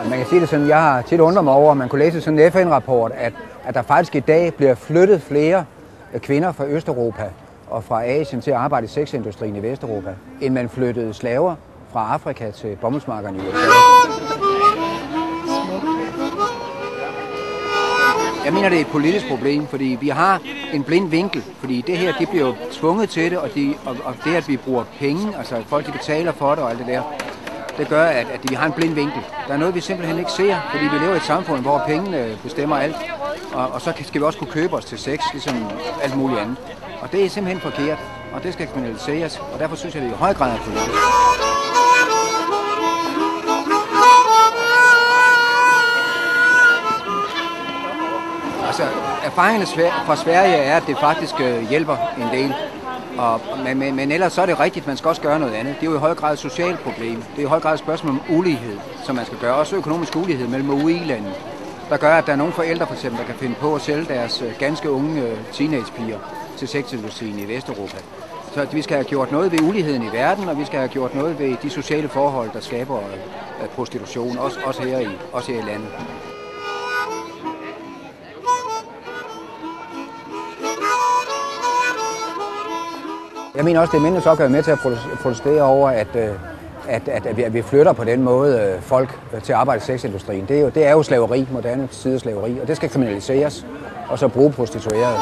Man kan sige det sådan, jeg har tit undret mig over, at man kunne læse sådan en FN-rapport, at der faktisk i dag bliver flyttet flere kvinder fra Østeuropa og fra Asien til at arbejde i sexindustrien i Vesteuropa, end man flyttede slaver fra Afrika til bomuldsmarkerne i USA. Jeg mener, det er et politisk problem, fordi vi har en blind vinkel, fordi det her, de bliver jo tvunget til det, og det, at vi bruger penge, altså folk, de betaler for det og alt det der, det gør, at vi har en blind vinkel. Der er noget, vi simpelthen ikke ser, fordi vi lever i et samfund, hvor pengene bestemmer alt, og så skal vi også kunne købe os til sex, ligesom alt muligt andet. Og det er simpelthen forkert, og det skal kriminaliseres, og derfor synes jeg, det er i høj grad politisk. Altså, erfaringerne fra Sverige er, at det faktisk hjælper en del. Men ellers så er det rigtigt, at man skal også gøre noget andet. Det er jo i høj grad et socialt problem. Det er i høj grad et spørgsmål om ulighed, som man skal gøre. Også økonomisk ulighed mellem UI-lande, der gør, at der er nogle forældre, for eksempel, der kan finde på at sælge deres ganske unge teenagepiger til sexindustrien i Vesteuropa. Så vi skal have gjort noget ved uligheden i verden, og vi skal have gjort noget ved de sociale forhold, der skaber prostitution, også her i landet. Jeg mener også, det er mindre så at være med til at protestere over, at vi flytter på den måde folk til at arbejde i sexindustrien. Det er jo slaveri, moderne tiders slaveri, og det skal kriminaliseres, og så bruge prostituerede.